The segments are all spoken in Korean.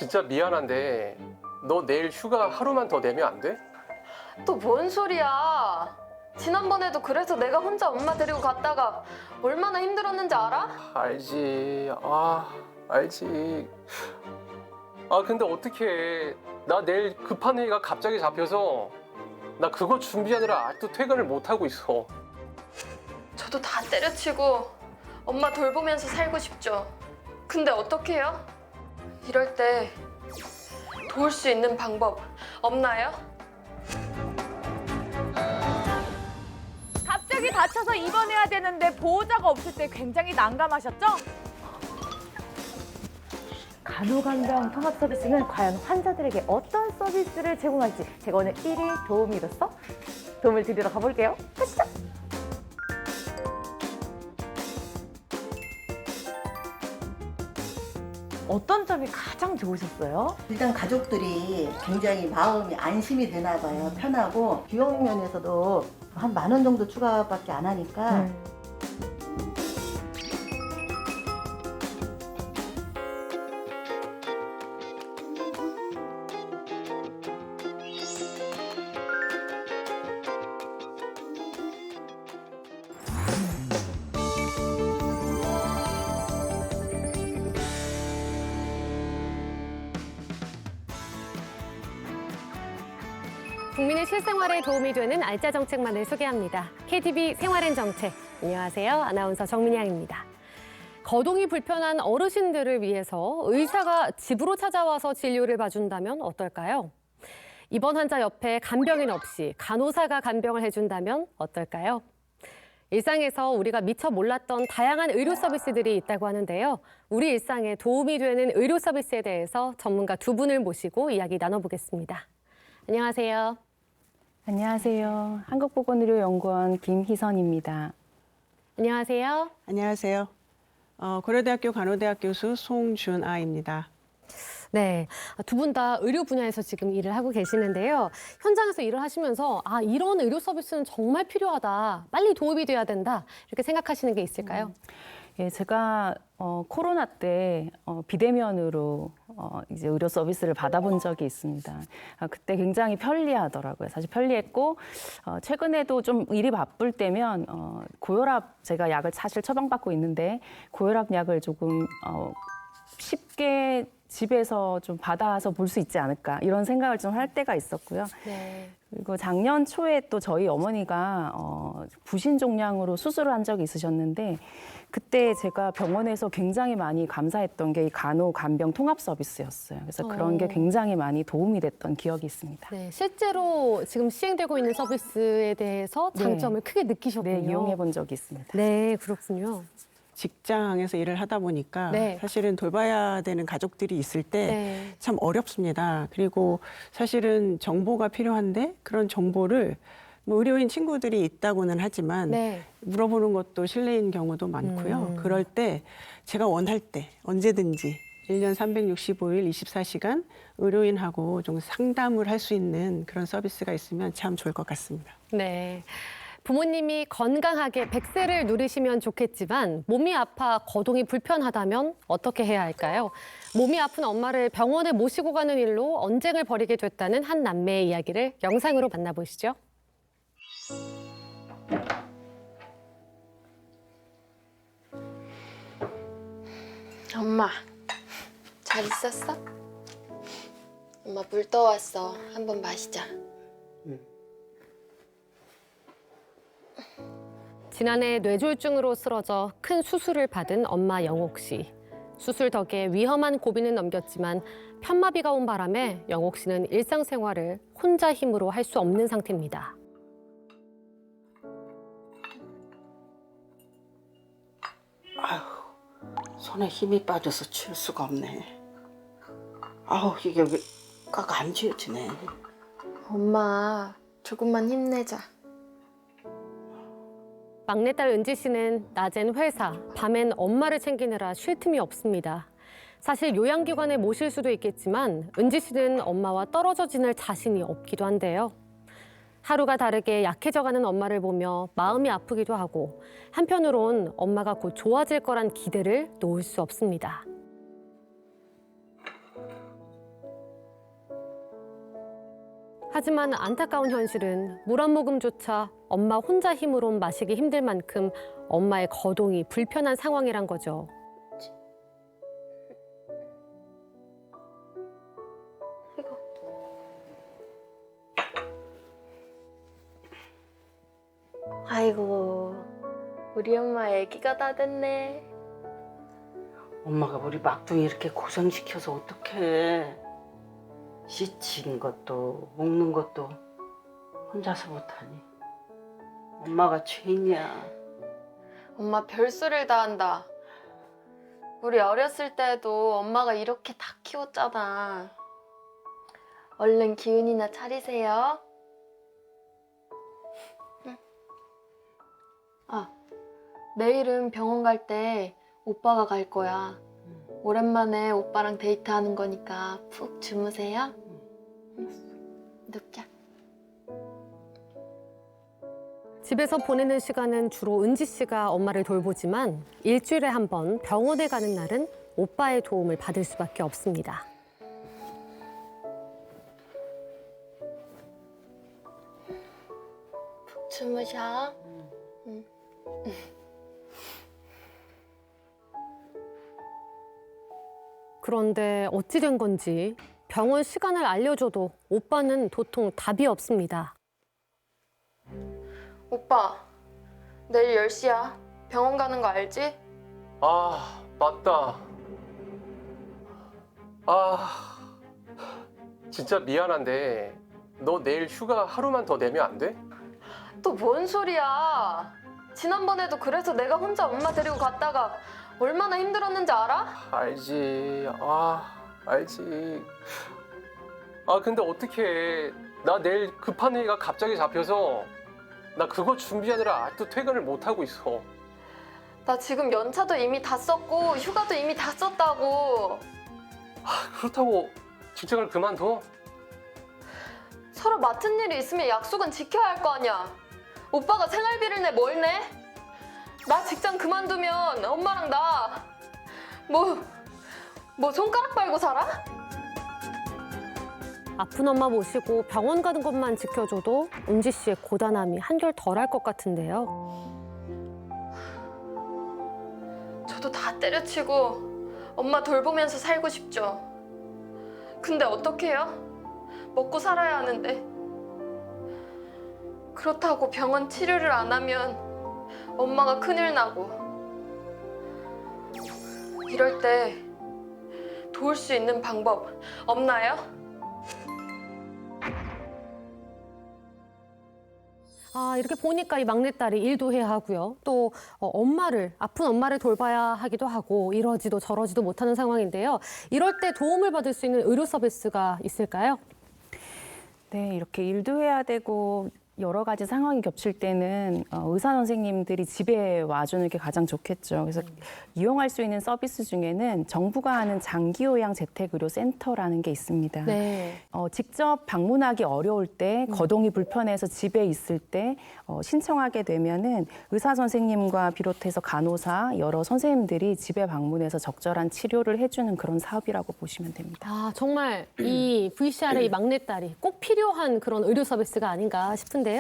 진짜 미안한데 너 내일 휴가 하루만 더 내면 안 돼? 또 뭔 소리야? 지난번에도 그래서 내가 혼자 엄마 데리고 갔다가 얼마나 힘들었는지 알아? 알지. 알지. 근데 어떡해. 나 내일 급한 일가 갑자기 잡혀서 나 그거 준비하느라 아직도 퇴근을 못하고 있어. 저도 다 때려치고 엄마 돌보면서 살고 싶죠. 근데 어떡해요? 이럴 때 도울 수 있는 방법 없나요? 갑자기 다쳐서 입원해야 되는데 보호자가 없을 때 굉장히 난감하셨죠? 간호간병 통합 서비스는 과연 환자들에게 어떤 서비스를 제공할지 제가 오늘 1일 도우미로서 도움을 드리러 가볼게요. 가시죠. 어떤 점이 가장 좋으셨어요? 일단 가족들이 굉장히 마음이 안심이 되나 봐요. 편하고 비용 면에서도 한 10,000원 정도 추가밖에 안 하니까 국민의 실생활에 도움이 되는 알짜 정책만을 소개합니다. KTV 생활엔 정책. 안녕하세요. 아나운서 정민양입니다. 거동이 불편한 어르신들을 위해서 의사가 집으로 찾아와서 진료를 봐준다면 어떨까요? 입원 환자 옆에 간병인 없이 간호사가 간병을 해준다면 어떨까요? 일상에서 우리가 미처 몰랐던 다양한 의료 서비스들이 있다고 하는데요. 우리 일상에 도움이 되는 의료 서비스에 대해서 전문가 두 분을 모시고 이야기 나눠보겠습니다. 안녕하세요. 안녕하세요. 한국보건의료연구원 김희선입니다. 안녕하세요. 안녕하세요. 고려대학교 간호대학 교수 송준아입니다. 네, 두 분 다 의료 분야에서 지금 일을 하고 계시는데요. 현장에서 일을 하시면서 이런 의료 서비스는 정말 필요하다, 빨리 도움이 돼야 된다 이렇게 생각하시는 게 있을까요? 예, 제가 코로나 때 비대면으로 이제 의료 서비스를 받아본 적이 있습니다. 그때 굉장히 편리하더라고요. 사실 편리했고 최근에도 좀 일이 바쁠 때면 고혈압 제가 약을 사실 처방받고 있는데 고혈압 약을 조금 쉽게 집에서 좀 받아서 볼 수 있지 않을까 이런 생각을 좀 할 때가 있었고요. 네. 그리고 작년 초에 또 저희 어머니가 부신 종양으로 수술을 한 적이 있으셨는데 그때 제가 병원에서 굉장히 많이 감사했던 게 이 간호 간병 통합 서비스였어요. 그래서 그런 게 굉장히 많이 도움이 됐던 기억이 있습니다. 네, 실제로 지금 시행되고 있는 서비스에 대해서 장점을 크게 느끼셨군요. 네, 이용해 본 적이 있습니다. 네, 그렇군요. 직장에서 일을 하다 보니까 네. 사실은 돌봐야 되는 가족들이 있을 때 참 어렵습니다. 그리고 사실은 정보가 필요한데 그런 정보를 뭐 의료인 친구들이 있다고는 하지만 네. 물어보는 것도 실례인 경우도 많고요. 그럴 때 제가 원할 때 언제든지 1년 365일 24시간 의료인하고 좀 상담을 할 수 있는 그런 서비스가 있으면 참 좋을 것 같습니다. 네. 부모님이 건강하게 100세를 누리시면 좋겠지만 몸이 아파 거동이 불편하다면 어떻게 해야 할까요? 몸이 아픈 엄마를 병원에 모시고 가는 일로 언쟁을 벌이게 됐다는 한 남매의 이야기를 영상으로 만나보시죠. 엄마, 잘 있었어? 엄마 물 떠왔어. 한번 마시자. 지난해 뇌졸중으로 쓰러져 큰 수술을 받은 엄마 영옥 씨. 수술 덕에 위험한 고비는 넘겼지만 편마비가 온 바람에 영옥 씨는 일상생활을 혼자 힘으로 할 수 없는 상태입니다. 손에 힘이 빠져서 칠 수가 없네. 이게 왜 꽉 안 쥐어지네. 엄마, 조금만 힘내자. 막내딸 은지 씨는 낮엔 회사, 밤엔 엄마를 챙기느라 쉴 틈이 없습니다. 사실 요양기관에 모실 수도 있겠지만 은지 씨는 엄마와 떨어져 지낼 자신이 없기도 한데요. 하루가 다르게 약해져가는 엄마를 보며 마음이 아프기도 하고 한편으론 엄마가 곧 좋아질 거란 기대를 놓을 수 없습니다. 하지만 안타까운 현실은 물 한 모금조차 엄마 혼자 힘으론 마시기 힘들 만큼 엄마의 거동이 불편한 상황이란 거죠. 아이고, 우리 엄마 애기가 다 됐네. 엄마가 우리 막둥이 이렇게 고생시켜서 어떡해. 씻는 것도 먹는 것도 혼자서 못하니. 엄마가 죄인이야. 엄마 별소리를 다 한다. 우리 어렸을 때도 엄마가 이렇게 다 키웠잖아. 얼른 기운이나 차리세요. 응. 아, 내일은 병원 갈 때 오빠가 갈 거야. 오랜만에 오빠랑 데이트하는 거니까 푹 주무세요. 눕자. 집에서 보내는 시간은 주로 은지 씨가 엄마를 돌보지만 일주일에 한 번 병원에 가는 날은 오빠의 도움을 받을 수밖에 없습니다. 푹 주무셔. 응. 그런데 어찌 된 건지 병원 시간을 알려줘도 오빠는 도통 답이 없습니다. 오빠, 내일 10시야. 병원 가는 거 알지? 아, 맞다. 아, 진짜 미안한데 너 내일 휴가 하루만 더 내면 안 돼? 또 뭔 소리야? 지난번에도 그래서 내가 혼자 엄마 데리고 갔다가 얼마나 힘들었는지 알아? 알지. 알지. 근데 어떡해. 나 내일 급한 회의가 갑자기 잡혀서 나 그거 준비하느라 아직도 퇴근을 못 하고 있어. 나 지금 연차도 이미 다 썼고 휴가도 이미 다 썼다고. 그렇다고 직장을 그만둬? 서로 맡은 일이 있으면 약속은 지켜야 할 거 아니야. 오빠가 생활비를 내 뭘 내? 나 직장 그만두면 엄마랑 나 뭐 손가락 빨고 살아? 아픈 엄마 모시고 병원 가는 것만 지켜줘도 은지 씨의 고단함이 한결 덜할 것 같은데요. 저도 다 때려치고 엄마 돌보면서 살고 싶죠. 근데 어떡해요? 먹고 살아야 하는데. 그렇다고 병원 치료를 안 하면 엄마가 큰일 나고. 이럴 때 도울 수 있는 방법 없나요? 이렇게 보니까 이 막내딸이 일도 해야 하고요. 또 아픈 엄마를 돌봐야 하기도 하고 이러지도 저러지도 못하는 상황인데요. 이럴 때 도움을 받을 수 있는 의료 서비스가 있을까요? 네, 이렇게 일도 해야 되고 여러 가지 상황이 겹칠 때는 의사 선생님들이 집에 와주는 게 가장 좋겠죠. 그래서 이용할 수 있는 서비스 중에는 정부가 하는 장기요양 재택의료센터라는 게 있습니다. 네. 직접 방문하기 어려울 때, 거동이 불편해서 집에 있을 때 신청하게 되면은 의사 선생님과 비롯해서 간호사, 여러 선생님들이 집에 방문해서 적절한 치료를 해주는 그런 사업이라고 보시면 됩니다. 정말 이 VCR의 이 막내딸이 꼭 필요한 그런 의료 서비스가 아닌가 싶은데요.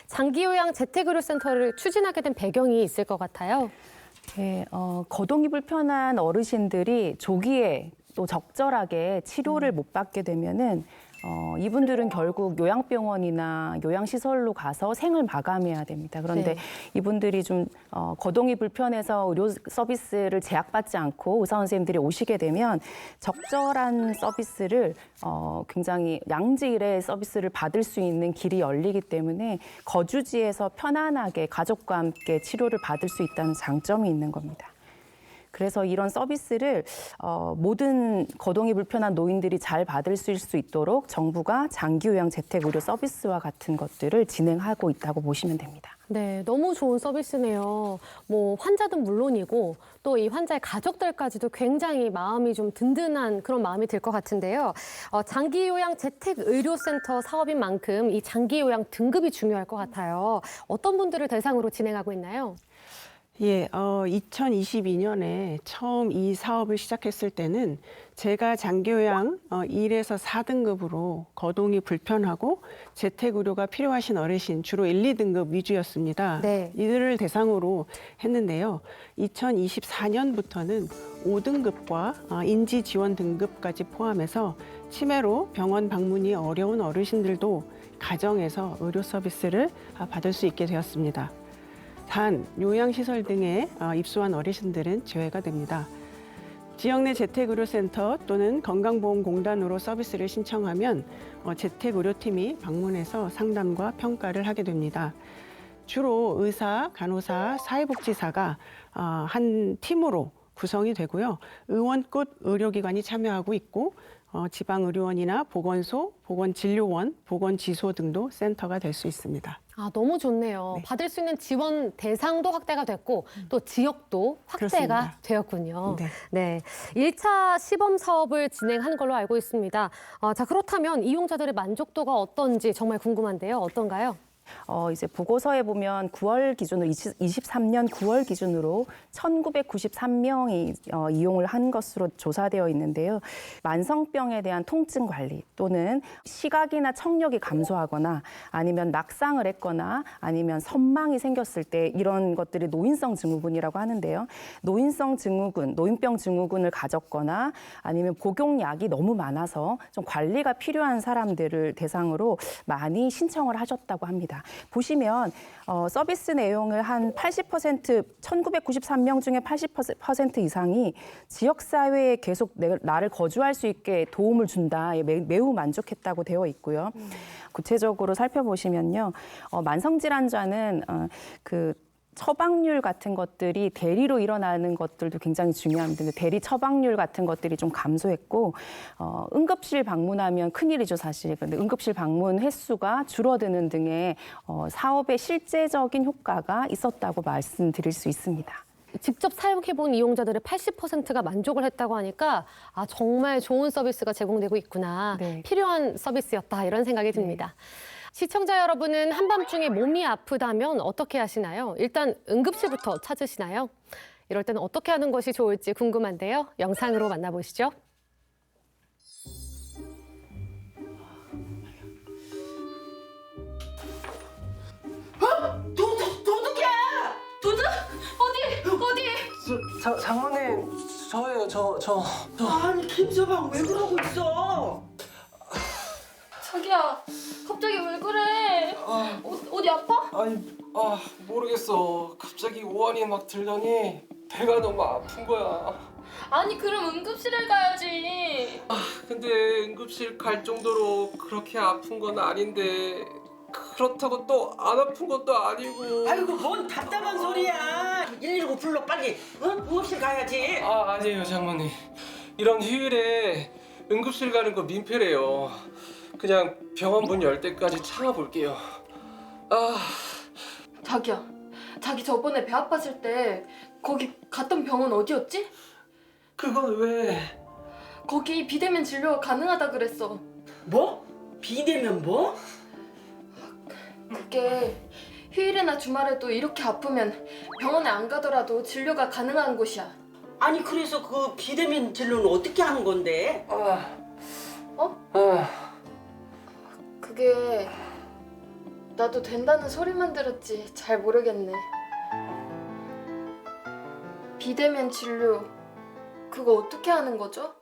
장기요양 재택의료센터를 추진하게 된 배경이 있을 것 같아요. 네, 거동이 불편한 어르신들이 조기에 또 적절하게 치료를 못 받게 되면은 이분들은 결국 요양병원이나 요양시설로 가서 생을 마감해야 됩니다. 그런데 네. 이분들이 좀 거동이 불편해서 의료 서비스를 제약받지 않고 의사 선생님들이 오시게 되면 적절한 서비스를 굉장히 양질의 서비스를 받을 수 있는 길이 열리기 때문에 거주지에서 편안하게 가족과 함께 치료를 받을 수 있다는 장점이 있는 겁니다. 그래서 이런 서비스를 모든 거동이 불편한 노인들이 잘 받을 수 있도록 정부가 장기요양 재택의료 서비스와 같은 것들을 진행하고 있다고 보시면 됩니다. 네, 너무 좋은 서비스네요. 환자든 물론이고 또 이 환자의 가족들까지도 굉장히 마음이 좀 든든한 그런 마음이 들 것 같은데요. 장기요양 재택의료센터 사업인 만큼 이 장기요양 등급이 중요할 것 같아요. 어떤 분들을 대상으로 진행하고 있나요? 예, 2022년에 처음 이 사업을 시작했을 때는 제가 장기요양 1에서 4등급으로 거동이 불편하고 재택의료가 필요하신 어르신 주로 1, 2등급 위주였습니다. 네. 이들을 대상으로 했는데요. 2024년부터는 5등급과 인지 지원 등급까지 포함해서 치매로 병원 방문이 어려운 어르신들도 가정에서 의료 서비스를 받을 수 있게 되었습니다. 단, 요양시설 등에 입소한 어르신들은 제외가 됩니다. 지역 내 재택의료센터 또는 건강보험공단으로 서비스를 신청하면 재택의료팀이 방문해서 상담과 평가를 하게 됩니다. 주로 의사, 간호사, 사회복지사가 한 팀으로 구성이 되고요. 의원급 의료기관이 참여하고 있고 지방의료원이나 보건소, 보건진료원, 보건지소 등도 센터가 될 수 있습니다. 아, 너무 좋네요. 네. 받을 수 있는 지원 대상도 확대가 됐고 또 지역도 확대가 그렇습니다. 되었군요. 네. 네. 1차 시범 사업을 진행한 걸로 알고 있습니다. 자, 그렇다면 이용자들의 만족도가 어떤지 정말 궁금한데요. 어떤가요? 이제 보고서에 보면 9월 기준으로 23년 9월 기준으로 1,993명이 이용을 한 것으로 조사되어 있는데요. 만성병에 대한 통증 관리 또는 시각이나 청력이 감소하거나 아니면 낙상을 했거나 아니면 선망이 생겼을 때 이런 것들이 노인성 증후군이라고 하는데요. 노인성 증후군, 노인병 증후군을 가졌거나 아니면 복용약이 너무 많아서 좀 관리가 필요한 사람들을 대상으로 많이 신청을 하셨다고 합니다. 보시면 서비스 내용을 한 80%, 1993명 중에 80% 이상이 지역사회에 계속 나를 거주할 수 있게 도움을 준다. 매우 만족했다고 되어 있고요. 구체적으로 살펴보시면요. 만성질환자는 처방률 같은 것들이 대리로 일어나는 것들도 굉장히 중요합니다. 대리 처방률 같은 것들이 좀 감소했고 응급실 방문하면 큰일이죠, 사실. 그런데 응급실 방문 횟수가 줄어드는 등의 사업의 실제적인 효과가 있었다고 말씀드릴 수 있습니다. 직접 사용해본 이용자들의 80%가 만족을 했다고 하니까 정말 좋은 서비스가 제공되고 있구나. 네. 필요한 서비스였다 이런 생각이 듭니다. 시청자 여러분은 한밤중에 몸이 아프다면 어떻게 하시나요? 일단 응급실부터 찾으시나요? 이럴 때는 어떻게 하는 것이 좋을지 궁금한데요. 영상으로 만나보시죠. 도둑이야! 도둑? 어디? 장모님, 저예요, 저. 아니 김서방 왜 그러고 있어? 자기야, 갑자기 왜 그래? 어디 아파? 아니, 모르겠어. 갑자기 오한이 막 들더니 배가 너무 아픈 거야. 아니 그럼 응급실에 가야지. 근데 응급실 갈 정도로 그렇게 아픈 건 아닌데 그렇다고 또 안 아픈 것도 아니고. 아이고 뭔 답답한 소리야. 119 불러 빨리. 응급실 가야지. 아니에요, 장모님. 이런 휴일에 응급실 가는 거 민폐래요. 그냥 병원 문 열 때까지 참아볼게요. 자기야, 자기 저번에 배 아팠을 때 거기 갔던 병원 어디였지? 그건 왜? 거기 비대면 진료가 가능하다 그랬어. 뭐? 비대면 뭐? 그게 휴일이나 주말에도 이렇게 아프면 병원에 안 가더라도 진료가 가능한 곳이야. 아니 그래서 그 비대면 진료는 어떻게 하는 건데? 그게 나도 된다는 소리만 들었지 잘 모르겠네. 비대면 진료 그거 어떻게 하는 거죠?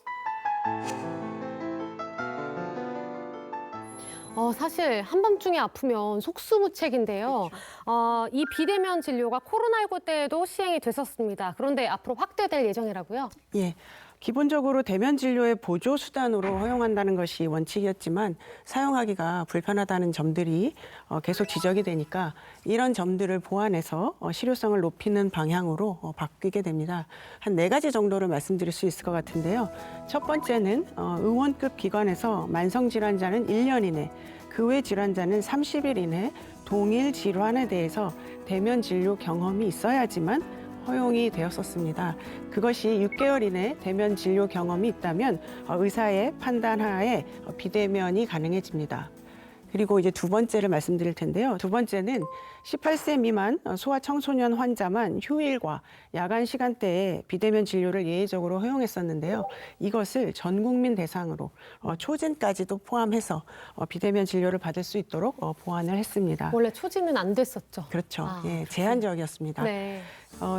사실 한밤중에 아프면 속수무책인데요. 이 비대면 진료가 코로나19 때에도 시행이 됐었습니다. 그런데 앞으로 확대될 예정이라고요? 예. 기본적으로 대면 진료의 보조 수단으로 허용한다는 것이 원칙이었지만 사용하기가 불편하다는 점들이 계속 지적이 되니까 이런 점들을 보완해서 실효성을 높이는 방향으로 바뀌게 됩니다. 한 4가지 정도를 말씀드릴 수 있을 것 같은데요. 첫 번째는 의원급 기관에서 만성질환자는 1년 이내, 그 외 질환자는 30일 이내 동일 질환에 대해서 대면 진료 경험이 있어야지만 허용이 되었었습니다. 그것이 6개월 이내 대면 진료 경험이 있다면 의사의 판단하에 비대면이 가능해집니다. 그리고 이제 두 번째를 말씀드릴 텐데요. 두 번째는 18세 미만 소아청소년 환자만 휴일과 야간 시간대에 비대면 진료를 예외적으로 허용했었는데요. 이것을 전 국민 대상으로 초진까지도 포함해서 비대면 진료를 받을 수 있도록 보완을 했습니다. 원래 초진은 안 됐었죠. 그렇죠. 아, 예, 제한적이었습니다. 네.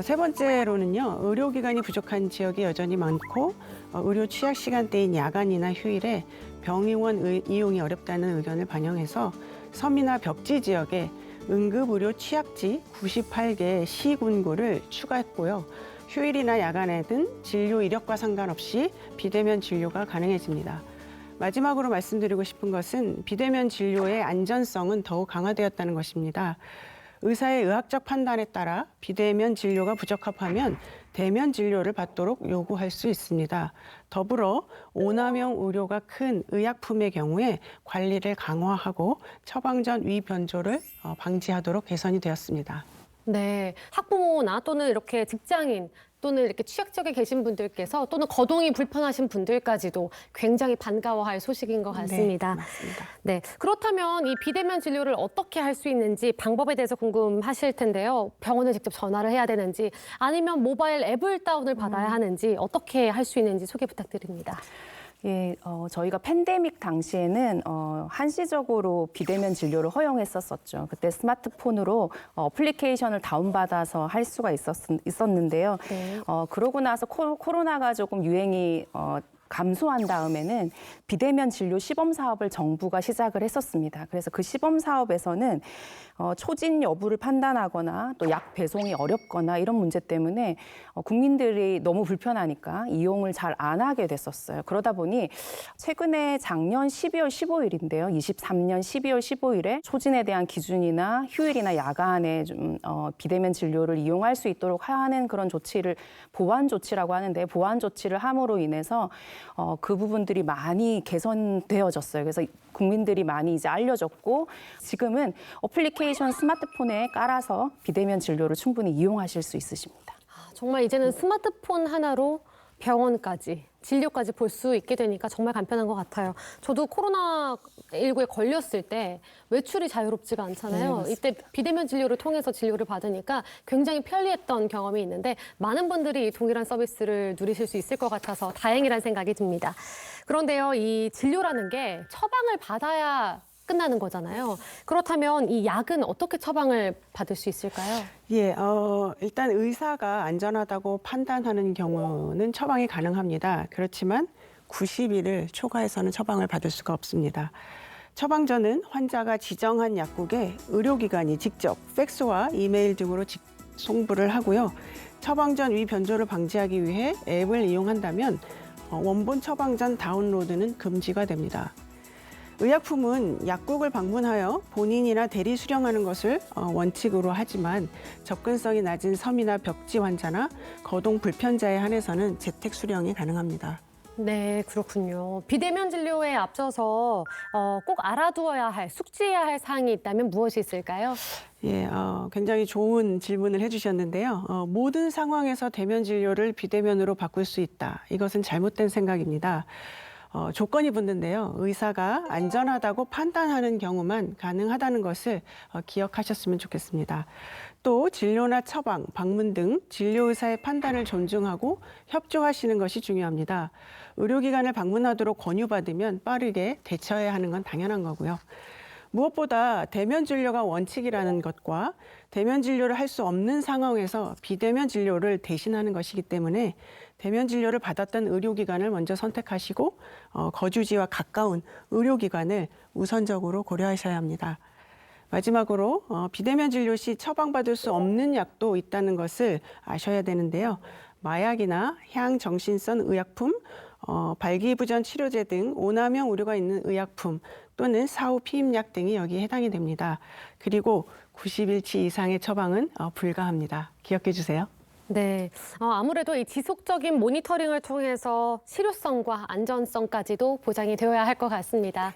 세 번째로는요, 의료기관이 부족한 지역이 여전히 많고 의료 취약 시간대인 야간이나 휴일에 병의원 이용이 어렵다는 의견을 반영해서 섬이나 벽지 지역에 응급의료 취약지 98개 시군구를 추가했고요. 휴일이나 야간에든 진료 이력과 상관없이 비대면 진료가 가능해집니다. 마지막으로 말씀드리고 싶은 것은 비대면 진료의 안전성은 더욱 강화되었다는 것입니다. 의사의 의학적 판단에 따라 비대면 진료가 부적합하면 대면 진료를 받도록 요구할 수 있습니다. 더불어 오남용 의료가 큰 의약품의 경우에 관리를 강화하고 처방 전 위변조를 방지하도록 개선이 되었습니다. 네, 학부모나 또는 이렇게 직장인 또는 이렇게 취약지역에 계신 분들께서 또는 거동이 불편하신 분들까지도 굉장히 반가워할 소식인 것 같습니다. 네, 맞습니다. 네, 그렇다면 이 비대면 진료를 어떻게 할 수 있는지 방법에 대해서 궁금하실 텐데요. 병원에 직접 전화를 해야 되는지 아니면 모바일 앱을 다운을 받아야 하는지 어떻게 할 수 있는지 소개 부탁드립니다. 예, 저희가 팬데믹 당시에는 한시적으로 비대면 진료를 허용했었었죠. 그때 스마트폰으로 어플리케이션을 다운받아서 할 수가 있었는데요. 네. 그러고 나서 코로나가 조금 유행이 감소한 다음에는 비대면 진료 시범 사업을 정부가 시작을 했었습니다. 그래서 그 시범 사업에서는 초진 여부를 판단하거나 또 약 배송이 어렵거나 이런 문제 때문에 국민들이 너무 불편하니까 이용을 잘 안 하게 됐었어요. 그러다 보니 최근에 작년 12월 15일인데요. 23년 12월 15일에 초진에 대한 기준이나 휴일이나 야간에 좀 비대면 진료를 이용할 수 있도록 하는 그런 조치를 보완 조치라고 하는데 보완 조치를 함으로 인해서 그 부분들이 많이 개선되어졌어요. 그래서 국민들이 많이 이제 알려졌고 지금은 어플리케이션 스마트폰에 깔아서 비대면 진료를 충분히 이용하실 수 있으십니다. 정말 이제는 스마트폰 하나로 병원까지 진료까지 볼 수 있게 되니까 정말 간편한 것 같아요. 저도 코로나19에 걸렸을 때 외출이 자유롭지가 않잖아요. 네, 이때 비대면 진료를 통해서 진료를 받으니까 굉장히 편리했던 경험이 있는데 많은 분들이 이 동일한 서비스를 누리실 수 있을 것 같아서 다행이라는 생각이 듭니다. 그런데요, 이 진료라는 게 처방을 받아야 끝나는 거잖아요. 그렇다면 이 약은 어떻게 처방을 받을 수 있을까요? 예, 일단 의사가 안전하다고 판단하는 경우는 처방이 가능합니다. 그렇지만 90일을 초과해서는 처방을 받을 수가 없습니다. 처방전은 환자가 지정한 약국에 의료기관이 직접 팩스와 이메일 등으로 송부를 하고요. 처방전 위변조를 방지하기 위해 앱을 이용한다면 원본 처방전 다운로드는 금지가 됩니다. 의약품은 약국을 방문하여 본인이나 대리 수령하는 것을 원칙으로 하지만 접근성이 낮은 섬이나 벽지 환자나 거동 불편자에 한해서는 재택 수령이 가능합니다. 네, 그렇군요. 비대면 진료에 앞서서 꼭 알아두어야 할, 숙지해야 할 사항이 있다면 무엇이 있을까요? 예, 굉장히 좋은 질문을 해주셨는데요. 모든 상황에서 대면 진료를 비대면으로 바꿀 수 있다. 이것은 잘못된 생각입니다. 조건이 붙는데요. 의사가 안전하다고 판단하는 경우만 가능하다는 것을 기억하셨으면 좋겠습니다. 또 진료나 처방, 방문 등 진료의사의 판단을 존중하고 협조하시는 것이 중요합니다. 의료기관을 방문하도록 권유받으면 빠르게 대처해야 하는 건 당연한 거고요. 무엇보다 대면 진료가 원칙이라는 것과 대면 진료를 할 수 없는 상황에서 비대면 진료를 대신하는 것이기 때문에 대면 진료를 받았던 의료기관을 먼저 선택하시고 거주지와 가까운 의료기관을 우선적으로 고려하셔야 합니다. 마지막으로 비대면 진료 시 처방받을 수 없는 약도 있다는 것을 아셔야 되는데요. 마약이나 향정신성 의약품, 발기부전 치료제 등 오남용 의료가 있는 의약품 또는 사후 피임약 등이 여기에 해당이 됩니다. 그리고 90일치 이상의 처방은 불가합니다. 기억해 주세요. 네, 아무래도 이 지속적인 모니터링을 통해서 실효성과 안전성까지도 보장이 되어야 할 것 같습니다.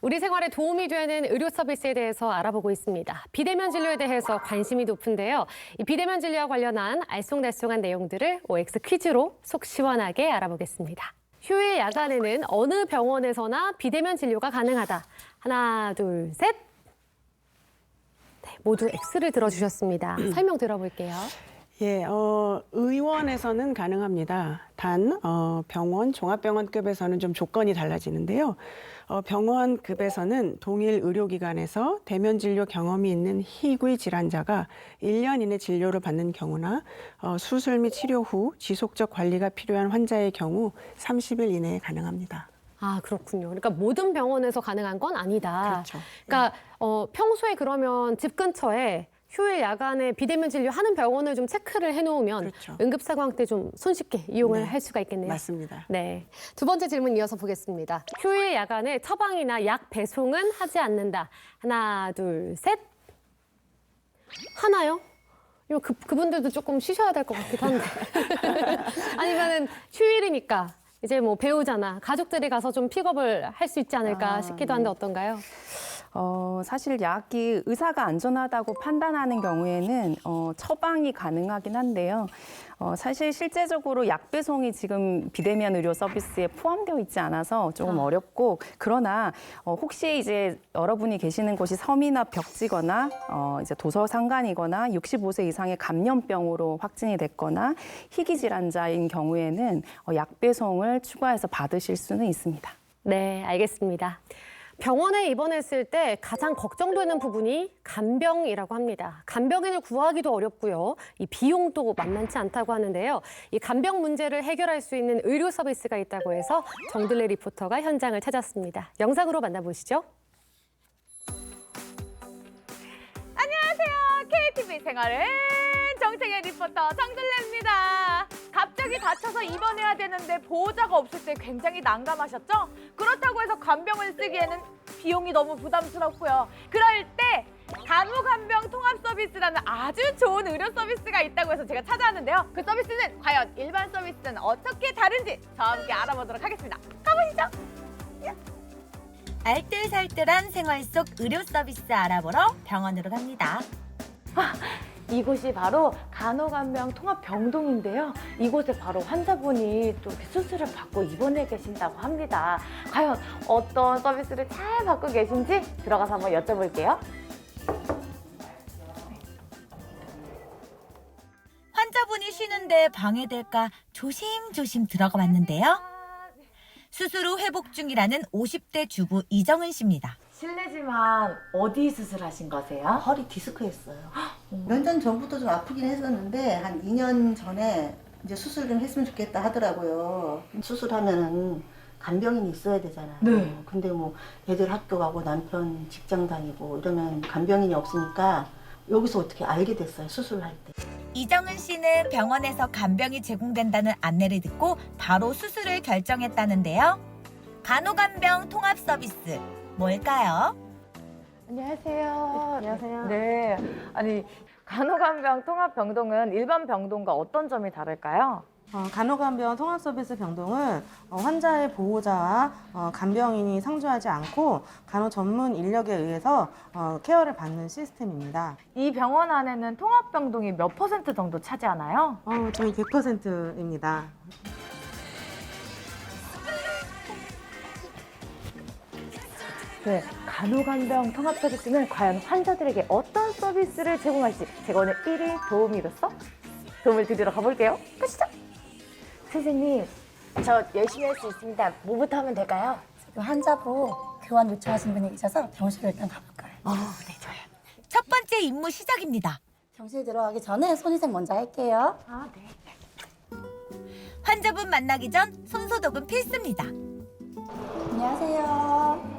우리 생활에 도움이 되는 의료 서비스에 대해서 알아보고 있습니다. 비대면 진료에 대해서 관심이 높은데요. 이 비대면 진료와 관련한 알쏭달쏭한 내용들을 OX 퀴즈로 속 시원하게 알아보겠습니다. 휴일 야간에는 어느 병원에서나 비대면 진료가 가능하다. 하나, 둘, 셋. 네, 모두 X를 들어주셨습니다. 설명 들어볼게요. 예, 의원에서는 가능합니다. 단 병원, 종합병원급에서는 좀 조건이 달라지는데요. 병원급에서는 동일 의료기관에서 대면 진료 경험이 있는 희귀 질환자가 1년 이내 진료를 받는 경우나 수술 및 치료 후 지속적 관리가 필요한 환자의 경우 30일 이내에 가능합니다. 아, 그렇군요. 그러니까 모든 병원에서 가능한 건 아니다. 그렇죠. 그러니까 평소에 그러면 집 근처에 휴일 야간에 비대면 진료하는 병원을 좀 체크를 해놓으면 그렇죠. 응급 상황 때 좀 손쉽게 이용을 네, 할 수가 있겠네요. 맞습니다. 네. 두 번째 질문 이어서 보겠습니다. 휴일 야간에 처방이나 약 배송은 하지 않는다. 하나, 둘, 셋. 하나요? 이거 그분들도 조금 쉬셔야 될 것 같기도 한데. 아니면은 휴일이니까 이제 뭐 배우잖아. 가족들이 가서 좀 픽업을 할 수 있지 않을까 싶기도 한데 어떤가요? 사실 약이 의사가 안전하다고 판단하는 경우에는 처방이 가능하긴 한데요. 사실 실제적으로 약 배송이 지금 비대면 의료 서비스에 포함되어 있지 않아서 조금 어렵고, 그러나 혹시 이제 여러분이 계시는 곳이 섬이나 벽지거나 이제 도서상관이거나 65세 이상의 감염병으로 확진이 됐거나 희귀 질환자인 경우에는 약 배송을 추가해서 받으실 수는 있습니다. 네, 알겠습니다. 병원에 입원했을 때 가장 걱정되는 부분이 간병이라고 합니다. 간병인을 구하기도 어렵고요. 이 비용도 만만치 않다고 하는데요. 이 간병 문제를 해결할 수 있는 의료 서비스가 있다고 해서 정들레 리포터가 현장을 찾았습니다. 영상으로 만나보시죠. 안녕하세요. KTV 생활은 정책의 리포터 정들레입니다. 갑자기 다쳐서 입원해야 되는데 보호자가 없을 때 굉장히 난감하셨죠? 그렇다고 해서 간병을 쓰기에는 비용이 너무 부담스럽고요. 그럴 때 간호간병 통합 서비스라는 아주 좋은 의료 서비스가 있다고 해서 제가 찾아왔는데요. 그 서비스는 과연 일반 서비스는 어떻게 다른지 저와 함께 알아보도록 하겠습니다. 가보시죠. 알뜰살뜰한 생활 속 의료 서비스 알아보러 병원으로 갑니다. 이곳이 바로 간호간병 통합병동인데요. 이곳에 바로 환자분이 또 이렇게 수술을 받고 입원해 계신다고 합니다. 과연 어떤 서비스를 잘 받고 계신지 들어가서 한번 여쭤볼게요. 환자분이 쉬는데 방해될까 조심조심 들어가 봤는데요. 수술 후 회복 중이라는 50대 주부 이정은 씨입니다. 실례지만 어디 수술하신 거세요? 허리 디스크 했어요. 몇 년 전부터 좀 아프긴 했었는데 한 2년 전에 이제 수술 좀 했으면 좋겠다 하더라고요. 수술하면은 간병인이 있어야 되잖아요. 네. 근데 뭐 애들 학교 가고 남편 직장 다니고 이러면 간병인이 없으니까 여기서 어떻게 알게 됐어요, 수술할 때. 이정은 씨는 병원에서 간병이 제공된다는 안내를 듣고 바로 수술을 결정했다는데요. 간호간병 통합 서비스 뭘까요? 안녕하세요. 안녕하세요. 네. 아니, 간호간병 통합병동은 일반 병동과 어떤 점이 다를까요? 간호간병 통합서비스 병동은 환자의 보호자와 간병인이 상주하지 않고 간호 전문 인력에 의해서 케어를 받는 시스템입니다. 이 병원 안에는 통합병동이 몇 % 정도 차지하나요? 저희 100%입니다. 네, 간호간병 통합 서비스는 과연 환자들에게 어떤 서비스를 제공할지 제가 오늘 1일 도우미로서 도움을 드리러 가볼게요. 가시죠. 선생님, 저 열심히 할 수 있습니다. 뭐부터 하면 될까요? 환자분 교환 요청하신 분이 계셔서 병실로 일단 가볼까요? 네, 좋아요. 첫 번째 임무 시작입니다. 병실 들어가기 전에 손위생 먼저 할게요. 네. 환자분 만나기 전 손소독은 필수입니다. 안녕하세요.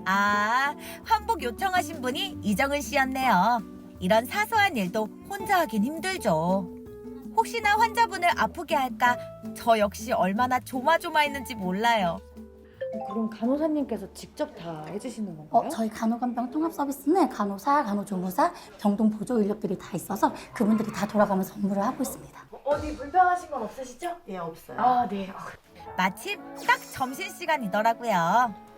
아, 환복 요청하신 분이 이정은 씨였네요. 이런 사소한 일도 혼자 하긴 힘들죠. 혹시나 환자분을 아프게 할까 저 역시 얼마나 조마조마했는지 몰라요. 그럼 간호사님께서 직접 다 해주시는 건가요? 저희 간호간병 통합 서비스는 간호사, 간호조무사, 병동 보조 인력들이 다 있어서 그분들이 다 돌아가면서 업무를 하고 있습니다. 어디 불편하신 건 없으시죠? 예, 없어요. 아, 네. 마침 딱 점심시간이더라고요.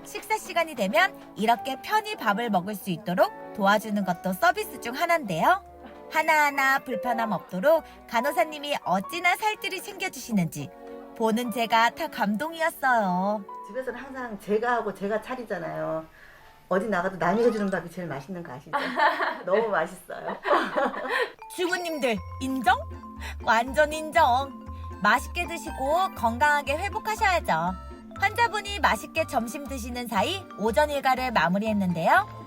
식사 시간이 되면 이렇게 편히 밥을 먹을 수 있도록 도와주는 것도 서비스 중 하나인데요. 하나하나 불편함 없도록 간호사님이 어찌나 살뜰히 챙겨주시는지 보는 제가 다 감동이었어요. 집에서는 항상 제가 하고 제가 차리잖아요. 어디 나가도 남이 해주는 밥이 제일 맛있는 거 아시죠? 너무 맛있어요. 주부님들 인정? 완전 인정. 맛있게 드시고 건강하게 회복하셔야죠. 환자분이 맛있게 점심 드시는 사이 오전 일과를 마무리했는데요.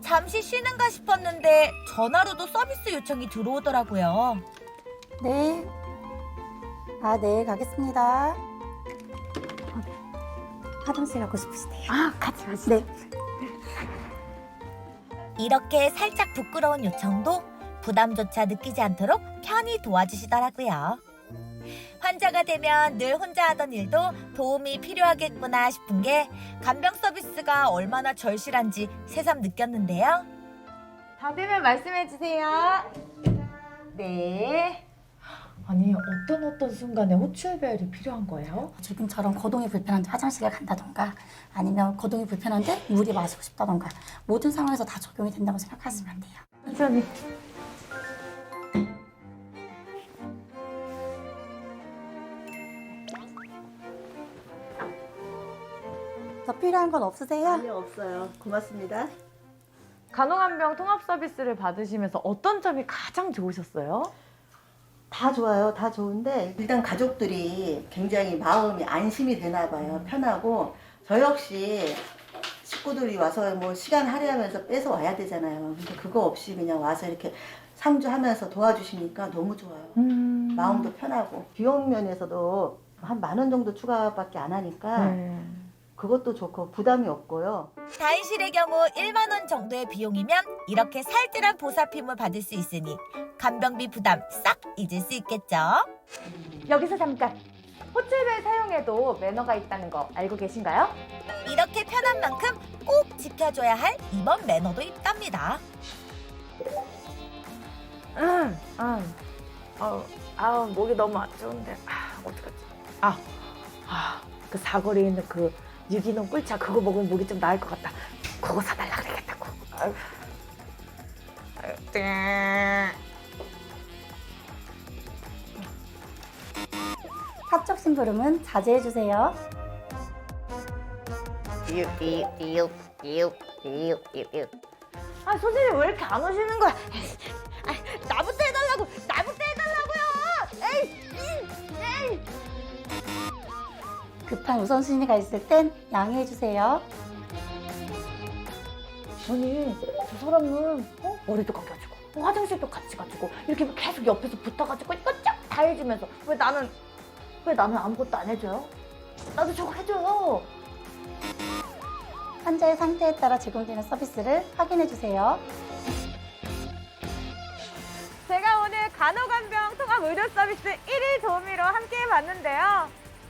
잠시 쉬는가 싶었는데 전화로도 서비스 요청이 들어오더라고요. 네. 네, 가겠습니다. 화장실 가고 싶으시대요. 같이 가시죠. 네. 이렇게 살짝 부끄러운 요청도 부담조차 느끼지 않도록 편히 도와주시더라고요. 환자가 되면 늘 혼자 하던 일도 도움이 필요하겠구나 싶은 게 간병 서비스가 얼마나 절실한지 새삼 느꼈는데요. 다 되면 말씀해 주세요. 네. 아니 어떤 순간에 호출벨이 필요한 거예요? 지금처럼 거동이 불편한데 화장실에 간다던가 아니면 거동이 불편한데 물이 마시고 싶다던가 모든 상황에서 다 적용이 된다고 생각하시면 돼요. 천천히. 더 필요한 건 없으세요? 아니요, 없어요. 고맙습니다. 간호간병 통합 서비스를 받으시면서 어떤 점이 가장 좋으셨어요? 다 좋아요. 다 좋은데 일단 가족들이 굉장히 마음이 안심이 되나 봐요. 편하고 저 역시 식구들이 와서 뭐 시간 할애하면서 뺏어 와야 되잖아요. 근데 그거 없이 그냥 와서 이렇게 상주하면서 도와주시니까 너무 좋아요. 마음도 편하고 비용 면에서도 한 10,000원 정도 추가밖에 안 하니까 그것도 좋고 부담이 없고요. 다인실의 경우 1만 원 정도의 비용이면 이렇게 살뜰한 보살핌을 받을 수 있으니 간병비 부담 싹 잊을 수 있겠죠. 여기서 잠깐. 호출벨 사용에도 매너가 있다는 거 알고 계신가요? 이렇게 편한 만큼 꼭 지켜줘야 할 이번 매너도 있답니다. 목이 너무 안 좋은데. 어떡하지? 그 사거리에 있는 그 유기농 꿀차 그거 먹으면 목이 좀 나을 것 같다. 그거 사달라 그러겠다고. 사적 심부름은 자제해주세요. 선생님 왜 이렇게 안 오시는 거야? 나부터 해달라고! 나부터 해달라고요! 에이! 급한 우선순위가 있을 땐 양해해주세요. 아니 저 사람은 머리도 감겨주고 화장실도 같이 가지고 이렇게 계속 옆에서 붙어가지고 이거 쫙 다 해주면서 왜 나는 아무것도 안 해줘요? 나도 저거 해줘요. 환자의 상태에 따라 제공되는 서비스를 확인해주세요. 제가 오늘 간호간병 통합 의료 서비스 1일 도우미로 함께 해봤는데요.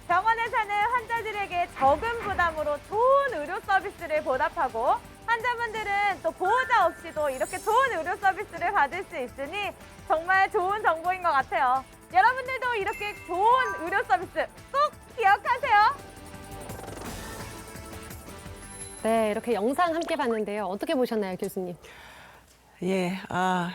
병원에서는 환자들에게 적은 부담으로 좋은 의료 서비스를 보답하고 환자분들은 또 보호자 없이도 이렇게 좋은 의료 서비스를 받을 수 있으니 정말 좋은 정보인 것 같아요. 여러분들도 이렇게 좋은 의료 서비스 꼭 기억하세요. 네, 이렇게 영상 함께 봤는데요. 어떻게 보셨나요, 교수님? 예,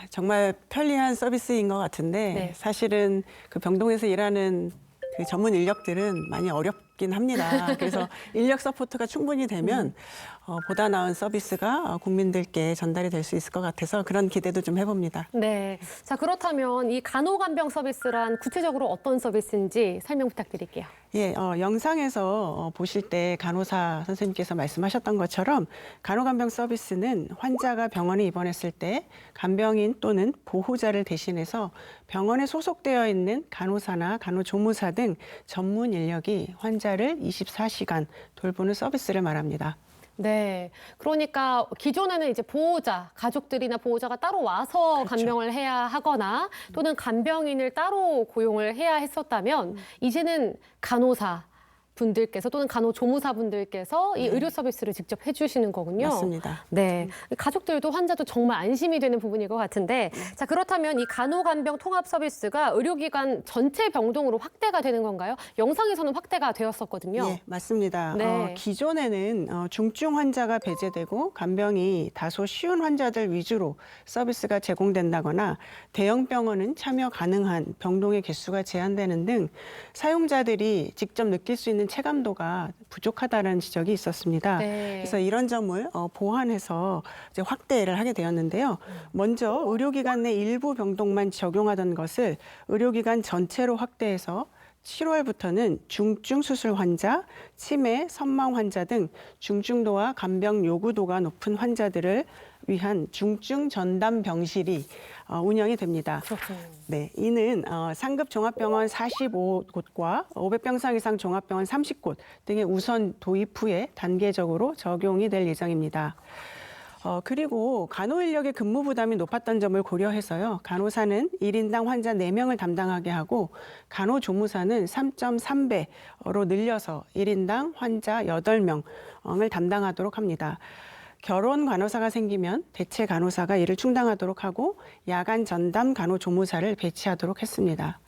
정말 편리한 서비스인 것 같은데 네. 사실은 그 병동에서 일하는 그 전문 인력들은 많이 어렵긴 합니다. 그래서 인력 서포트가 충분히 되면 보다 나은 서비스가 국민들께 전달이 될 수 있을 것 같아서 그런 기대도 좀 해봅니다. 네. 자, 그렇다면 이 간호간병 서비스란 구체적으로 어떤 서비스인지 설명 부탁드릴게요. 예, 영상에서 보실 때 간호사 선생님께서 말씀하셨던 것처럼 간호간병 서비스는 환자가 병원에 입원했을 때 간병인 또는 보호자를 대신해서 병원에 소속되어 있는 간호사나 간호조무사 등 전문 인력이 환자를 24시간 돌보는 서비스를 말합니다. 네. 그러니까 기존에는 이제 보호자, 가족들이나 보호자가 따로 와서 그렇죠. 간병을 해야 하거나 또는 간병인을 따로 고용을 해야 했었다면 이제는 간호사, 분들께서 또는 간호조무사분들께서 이 의료 서비스를 직접 해주시는 거군요. 맞습니다. 네, 가족들도 환자도 정말 안심이 되는 부분일 것 같은데, 자 그렇다면 이 간호간병 통합 서비스가 의료기관 전체 병동으로 확대가 되는 건가요? 영상에서는 확대가 되었었거든요. 예, 맞습니다. 네. 기존에는 중증 환자가 배제되고 간병이 다소 쉬운 환자들 위주로 서비스가 제공된다거나 대형 병원은 참여 가능한 병동의 개수가 제한되는 등 사용자들이 직접 느낄 수 있는 체감도가 부족하다는 지적이 있었습니다. 네. 그래서 이런 점을 보완해서 이제 확대를 하게 되었는데요. 먼저 의료기관 내 일부 병동만 적용하던 것을 의료기관 전체로 확대해서 7월부터는 중증 수술 환자, 치매, 선망 환자 등 중증도와 간병 요구도가 높은 환자들을 위한 중증 전담 병실이 운영이 됩니다. 그렇군요. 네, 이는 상급 종합병원 45곳과 500병상 이상 종합병원 30곳 등의 우선 도입 후에 단계적으로 적용이 될 예정입니다. 그리고 간호 인력의 근무 부담이 높았던 점을 고려해서요. 간호사는 1인당 환자 4명을 담당하게 하고 간호조무사는 3.3배로 늘려서 1인당 환자 8명을 담당하도록 합니다. 결혼 간호사가 생기면 대체 간호사가 이를 충당하도록 하고 야간 전담 간호조무사를 배치하도록 했습니다.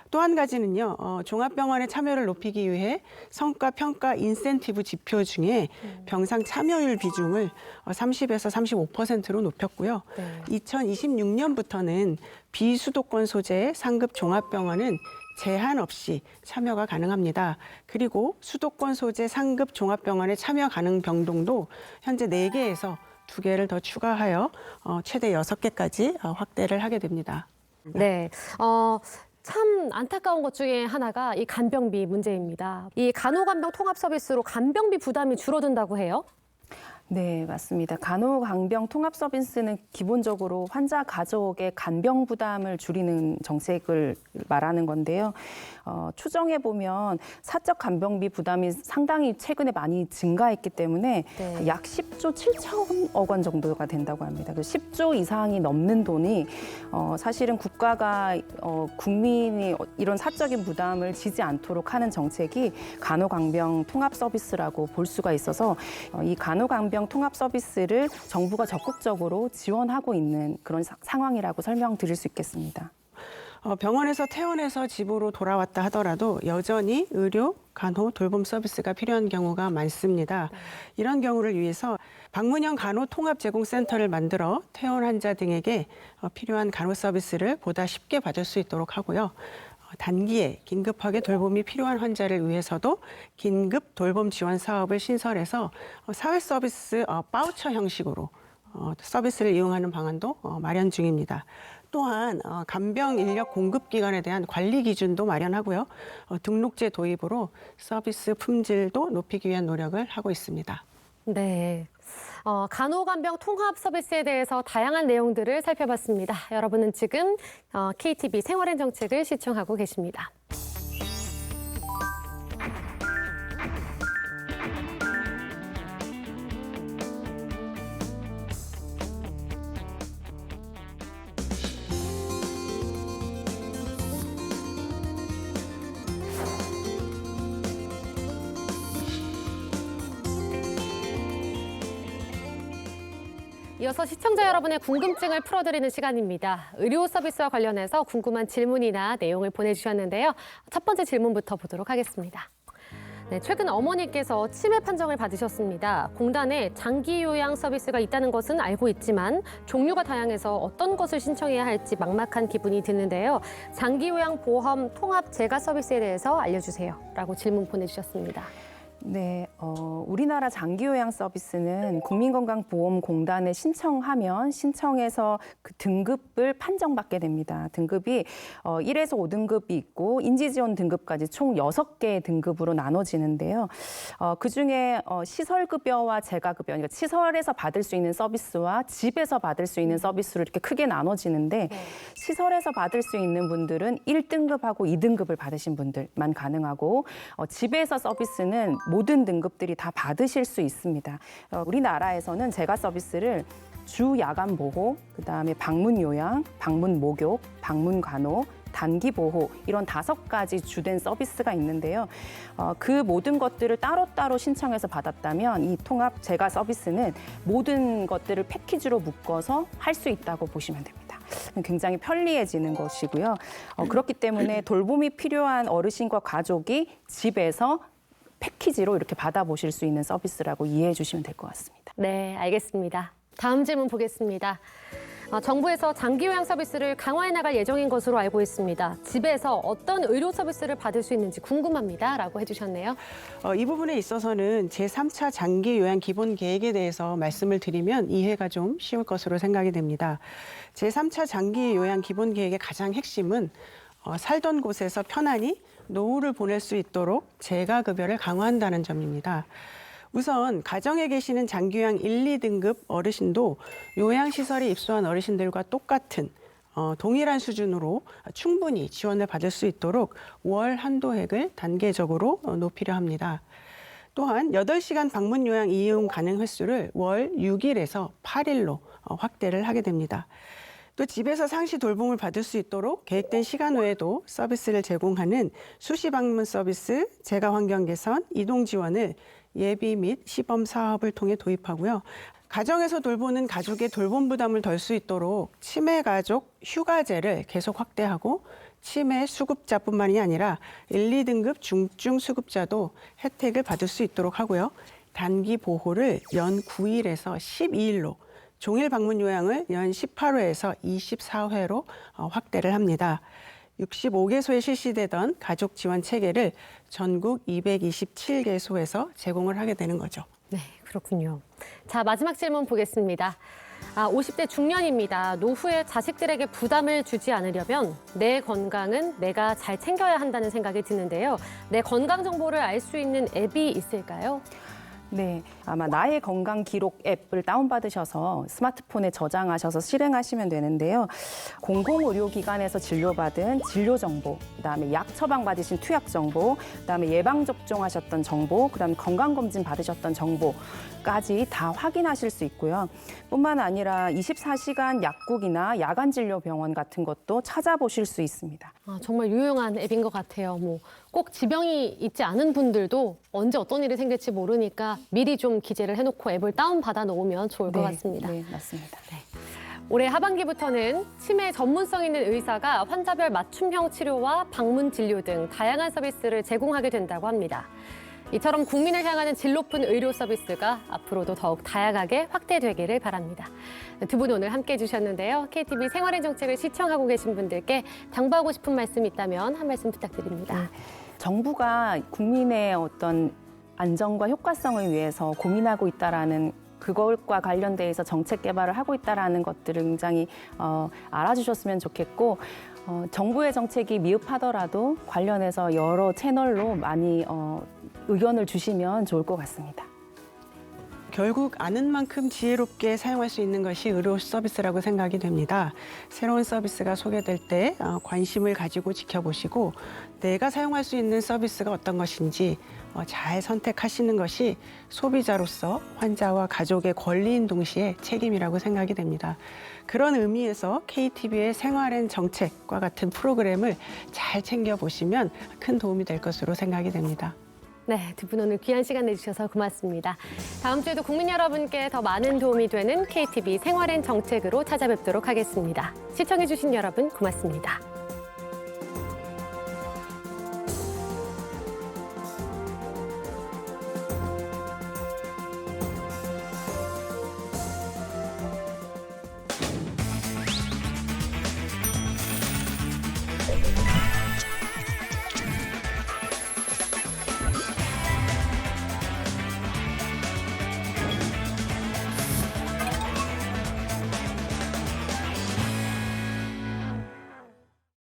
또 한 가지는요, 종합병원의 참여를 높이기 위해 성과 평가 인센티브 지표 중에 병상 참여율 비중을 30에서 35%로 높였고요. 네. 2026년부터는 비수도권 소재의 상급 종합병원은 제한 없이 참여가 가능합니다. 그리고 수도권 소재 상급 종합병원의 참여 가능 병동도 현재 4개에서 2개를 더 추가하여 최대 6개까지 확대를 하게 됩니다. 네. 참 안타까운 것 중에 하나가 이 간병비 문제입니다. 이 간호간병 통합 서비스로 간병비 부담이 줄어든다고 해요? 네, 맞습니다. 간호간병 통합 서비스는 기본적으로 환자 가족의 간병 부담을 줄이는 정책을 말하는 건데요. 추정해 보면 사적 간병비 부담이 상당히 최근에 많이 증가했기 때문에 네. 약 10조 7천억 원 정도가 된다고 합니다. 그 10조 이상이 넘는 돈이 사실은 국가가 국민이 이런 사적인 부담을 지지 않도록 하는 정책이 간호간병 통합 서비스라고 볼 수가 있어서 이 간호간병 통합 서비스를 정부가 적극적으로 지원하고 있는 그런 상황이라고 설명드릴 수 있겠습니다. 병원에서 퇴원해서 집으로 돌아왔다 하더라도 여전히 의료, 간호, 돌봄 서비스가 필요한 경우가 많습니다. 이런 경우를 위해서 방문형 간호 통합 제공 센터를 만들어 퇴원 환자 등에게 필요한 간호 서비스를 보다 쉽게 받을 수 있도록 하고요. 단기에 긴급하게 돌봄이 필요한 환자를 위해서도 긴급 돌봄 지원 사업을 신설해서 사회 서비스 바우처 형식으로 서비스를 이용하는 방안도 마련 중입니다. 또한 간병 인력 공급 기관에 대한 관리 기준도 마련하고요. 등록제 도입으로 서비스 품질도 높이기 위한 노력을 하고 있습니다. 네. 간호간병 통합 서비스에 대해서 다양한 내용들을 살펴봤습니다. 여러분은 지금 KTV 생활엔 정책을 시청하고 계십니다. 이어서 시청자 여러분의 궁금증을 풀어드리는 시간입니다. 의료 서비스와 관련해서 궁금한 질문이나 내용을 보내주셨는데요. 첫 번째 질문부터 보도록 하겠습니다. 네, 최근 어머니께서 치매 판정을 받으셨습니다. 공단에 장기 요양 서비스가 있다는 것은 알고 있지만 종류가 다양해서 어떤 것을 신청해야 할지 막막한 기분이 드는데요. 장기 요양 보험 통합 재가 서비스에 대해서 알려주세요. 라고 질문 보내주셨습니다. 네, 우리나라 장기요양 서비스는 국민건강보험공단에 신청하면 신청해서 그 등급을 판정받게 됩니다. 등급이 1에서 5등급이 있고 인지지원 등급까지 총 6개의 등급으로 나눠지는데요. 그중에 시설급여와 재가급여, 그러니까 시설에서 받을 수 있는 서비스와 집에서 받을 수 있는 서비스로 이렇게 크게 나눠지는데 시설에서 받을 수 있는 분들은 1등급하고 2등급을 받으신 분들만 가능하고 집에서 서비스는 모든 등급들이 다 받으실 수 있습니다. 우리나라에서는 재가 서비스를 주 야간 보호, 그다음에 방문 요양, 방문 목욕, 방문 간호, 단기 보호 이런 5가지 주된 서비스가 있는데요. 그 모든 것들을 따로따로 신청해서 받았다면 이 통합 재가 서비스는 모든 것들을 패키지로 묶어서 할 수 있다고 보시면 됩니다. 굉장히 편리해지는 것이고요. 그렇기 때문에 돌봄이 필요한 어르신과 가족이 집에서 패키지로 이렇게 받아보실 수 있는 서비스라고 이해해 주시면 될 것 같습니다. 네, 알겠습니다. 다음 질문 보겠습니다. 정부에서 장기 요양 서비스를 강화해 나갈 예정인 것으로 알고 있습니다. 집에서 어떤 의료 서비스를 받을 수 있는지 궁금합니다. 라고 해주셨네요. 이 부분에 있어서는 제3차 장기 요양 기본 계획에 대해서 말씀을 드리면 이해가 좀 쉬울 것으로 생각이 됩니다. 제3차 장기 요양 기본 계획의 가장 핵심은 살던 곳에서 편안히 노후를 보낼 수 있도록 재가급여를 강화한다는 점입니다. 우선 가정에 계시는 장기요양 1, 2등급 어르신도 요양시설에 입소한 어르신들과 똑같은 동일한 수준으로 충분히 지원을 받을 수 있도록 월 한도액을 단계적으로 높이려 합니다. 또한 8시간 방문 요양 이용 가능 횟수를 월 6일에서 8일로 확대를 하게 됩니다. 또 집에서 상시 돌봄을 받을 수 있도록 계획된 시간 외에도 서비스를 제공하는 수시 방문 서비스, 재가 환경 개선, 이동 지원을 예비 및 시범 사업을 통해 도입하고요. 가정에서 돌보는 가족의 돌봄 부담을 덜 수 있도록 치매 가족 휴가제를 계속 확대하고 치매 수급자뿐만이 아니라 1, 2등급 중증 수급자도 혜택을 받을 수 있도록 하고요. 단기 보호를 연 9일에서 12일로 종일 방문 요양을 연 18회에서 24회로 확대를 합니다. 65개소에 실시되던 가족 지원 체계를 전국 227개소에서 제공을 하게 되는 거죠. 네, 그렇군요. 자, 마지막 질문 보겠습니다. 50대 중년입니다. 노후에 자식들에게 부담을 주지 않으려면 내 건강은 내가 잘 챙겨야 한다는 생각이 드는데요. 내 건강 정보를 알 수 있는 앱이 있을까요? 네, 아마 나의 건강 기록 앱을 다운받으셔서 스마트폰에 저장하셔서 실행하시면 되는데요. 공공의료기관에서 진료받은 진료 정보, 그다음에 약 처방 받으신 투약 정보, 그다음에 예방 접종하셨던 정보, 그다음에 건강검진 받으셨던 정보까지 다 확인하실 수 있고요. 뿐만 아니라 24시간 약국이나 야간 진료 병원 같은 것도 찾아보실 수 있습니다. 정말 유용한 앱인 것 같아요. 꼭 지병이 있지 않은 분들도 언제 어떤 일이 생길지 모르니까 미리 좀 기재를 해놓고 앱을 다운받아 놓으면 좋을 것 같습니다. 네, 맞습니다. 네. 올해 하반기부터는 치매 전문성 있는 의사가 환자별 맞춤형 치료와 방문 진료 등 다양한 서비스를 제공하게 된다고 합니다. 이처럼 국민을 향하는 질 높은 의료 서비스가 앞으로도 더욱 다양하게 확대되기를 바랍니다. 두 분 오늘 함께해 주셨는데요. KTV 생활의 정책을 시청하고 계신 분들께 당부하고 싶은 말씀 있다면 한 말씀 부탁드립니다. 정부가 국민의 어떤 안정과 효과성을 위해서 고민하고 있다라는 그것과 관련돼서 정책 개발을 하고 있다라는 것들을 굉장히 알아주셨으면 좋겠고 정부의 정책이 미흡하더라도 관련해서 여러 채널로 많이 의견을 주시면 좋을 것 같습니다. 결국 아는 만큼 지혜롭게 사용할 수 있는 것이 의료 서비스라고 생각이 됩니다. 새로운 서비스가 소개될 때 관심을 가지고 지켜보시고 내가 사용할 수 있는 서비스가 어떤 것인지 잘 선택하시는 것이 소비자로서 환자와 가족의 권리인 동시에 책임이라고 생각이 됩니다. 그런 의미에서 KTV의 생활엔 정책과 같은 프로그램을 잘 챙겨보시면 큰 도움이 될 것으로 생각이 됩니다. 네, 두 분 오늘 귀한 시간 내주셔서 고맙습니다. 다음 주에도 국민 여러분께 더 많은 도움이 되는 KTV 생활엔 정책으로 찾아뵙도록 하겠습니다. 시청해주신 여러분 고맙습니다.